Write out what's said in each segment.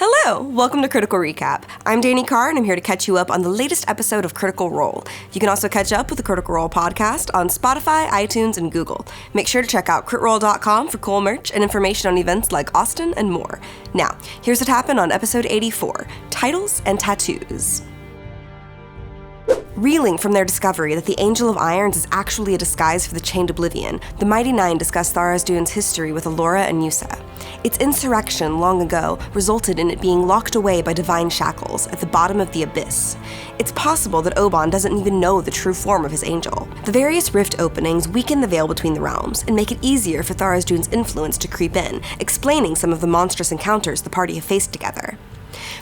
Hello! Welcome to Critical Recap. I'm Dani Carr, and I'm here to catch you up on the latest episode of Critical Role. You can also catch up with the Critical Role podcast on Spotify, iTunes, and Google. Make sure to check out critroll.com for cool merch and information on events like Austin and more. Now, here's what happened on episode 84, Titles and Tattoos. Reeling from their discovery that the Angel of Irons is actually a disguise for the Chained Oblivion, the Mighty Nein discuss Tharizdun's history with Allura and Yussa. Its insurrection long ago resulted in it being locked away by divine shackles at the bottom of the abyss. It's possible that Oban doesn't even know the true form of his angel. The various rift openings weaken the veil between the realms and make it easier for Tharizdun's influence to creep in, explaining some of the monstrous encounters the party have faced together.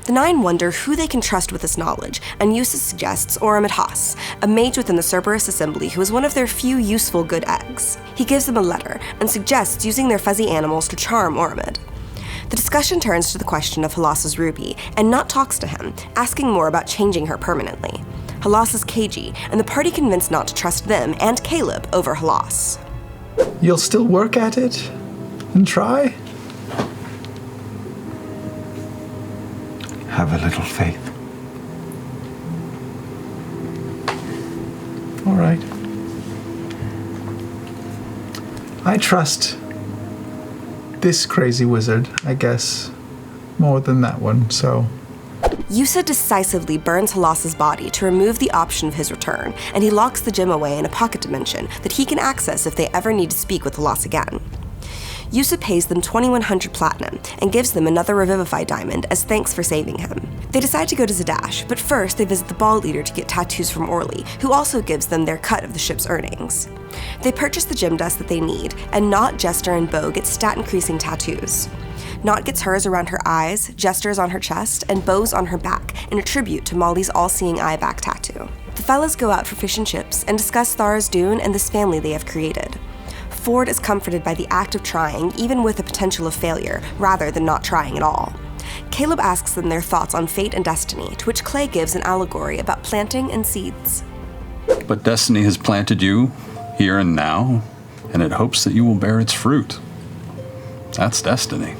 The Nine wonder who they can trust with this knowledge, and Yussa suggests Oramet Haas, a mage within the Cerberus Assembly who is one of their few useful good eggs. He gives them a letter, and suggests using their fuzzy animals to charm Oramet. The discussion turns to the question of Halas's ruby, and Nott talks to him, asking more about changing her permanently. Halas is cagey, and the party convince Nott to trust them and Caleb over Halas. You'll still work at it? And try? Have a little faith. All right. I trust this crazy wizard, I guess, more than that one, so... Yussa decisively burns Halas's body to remove the option of his return, and he locks the gem away in a pocket dimension that he can access if they ever need to speak with Halas again. Yussa pays them 2,100 platinum and gives them another Revivify diamond as thanks for saving him. They decide to go to Zadash, but first they visit the ball leader to get tattoos from Orly, who also gives them their cut of the ship's earnings. They purchase the gem dust that they need, and Nott, Jester, and Bo get stat-increasing tattoos. Nott gets hers around her eyes, Jester's on her chest, and Bo's on her back, in a tribute to Molly's all-seeing eye back tattoo. The fellas go out for fish and chips and discuss Tharizdun and this family they have created. Ford is comforted by the act of trying, even with the potential of failure, rather than not trying at all. Caleb asks them their thoughts on fate and destiny, to which Clay gives an allegory about planting and seeds. But destiny has planted you here and now, and it hopes that you will bear its fruit. That's destiny.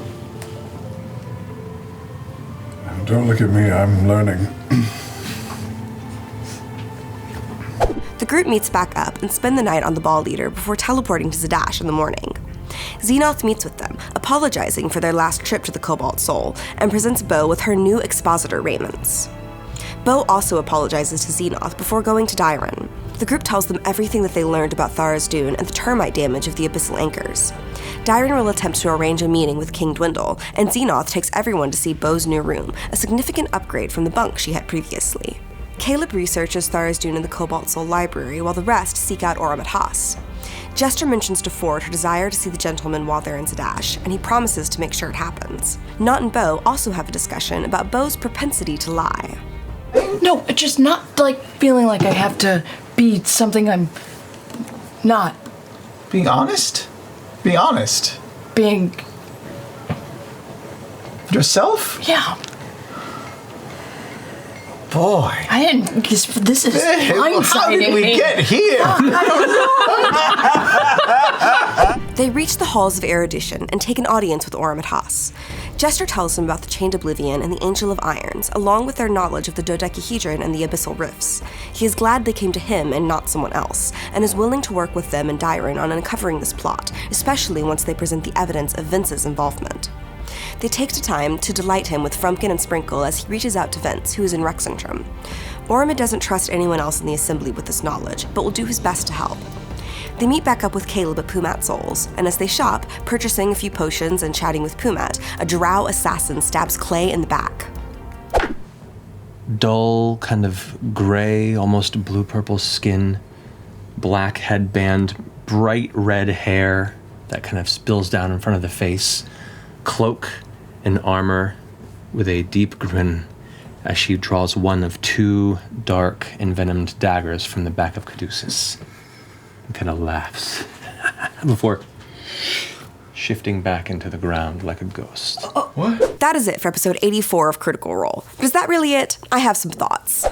Don't look at me, I'm learning. The group meets back up and spend the night on the ball leader before teleporting to Zadash in the morning. Xenoth meets with them, apologizing for their last trip to the Cobalt Soul, and presents Bo with her new expositor raiments. Bo also apologizes to Xenoth before going to Dairon. The group tells them everything that they learned about Tharizdun and the termite damage of the abyssal anchors. Dairon will attempt to arrange a meeting with King Dwindle, and Xenoth takes everyone to see Bo's new room, a significant upgrade from the bunk she had previously. Caleb researches Tharizdun in the Cobalt Soul Library while the rest seek out Oramet Haas. Jester mentions to Ford her desire to see the gentleman while they're in Zadash, and he promises to make sure it happens. Nott and Bo also have a discussion about Bo's propensity to lie. No, just not like feeling like I have to be something I'm not. Being honest? Be honest. Being... Yourself? Yeah. Boy. I didn't... This is blindsiding How did we me. get here? They reach the halls of erudition and take an audience with Oramet Haas. Jester tells them about the Chained Oblivion and the Angel of Irons, along with their knowledge of the dodecahedron and the abyssal rifts. He is glad they came to him and not someone else, and is willing to work with them and Dairon on uncovering this plot, especially once they present the evidence of Vince's involvement. They take the time to delight him with Frumpkin and Sprinkle as he reaches out to Vince, who is in Rexentrum. Oramet doesn't trust anyone else in the assembly with this knowledge, but will do his best to help. They meet back up with Caleb at Pumat Souls, and as they shop, purchasing a few potions and chatting with Pumat, a drow assassin stabs Clay in the back. Dull, kind of gray, almost blue-purple skin, black headband, bright red hair that kind of spills down in front of the face, cloak and armor with a deep grin as she draws one of two dark, envenomed daggers from the back of Caduceus and kind of laughs before shifting back into the ground like a ghost. What? That is it for episode 84 of Critical Role. But is that really it? I have some thoughts.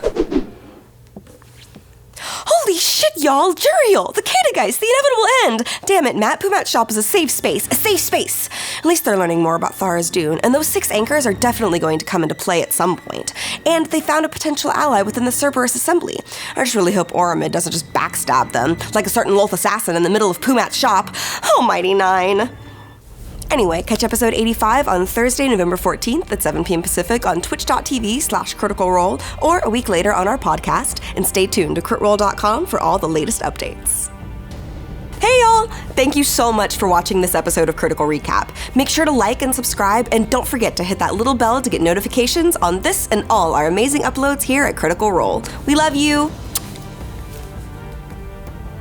Hold Holy shit, y'all! Juriel! The Kadegeist! The inevitable end! Damn it, Matt. Pumat's shop is a safe space. A safe space! At least they're learning more about Thara's Dune, and those 6 anchors are definitely going to come into play at some point. And they found a potential ally within the Cerberus Assembly. I just really hope Oramid doesn't just backstab them, like a certain Loth assassin in the middle of Pumat's shop. Oh, Mighty Nein! Anyway, catch episode 85 on Thursday, November 14th at 7 p.m. Pacific on twitch.tv/Critical Role, or a week later on our podcast, and stay tuned to critroll.com for all the latest updates. Hey y'all! Thank you so much for watching this episode of Critical Recap. Make sure to like and subscribe, and don't forget to hit that little bell to get notifications on this and all our amazing uploads here at Critical Role. We love you!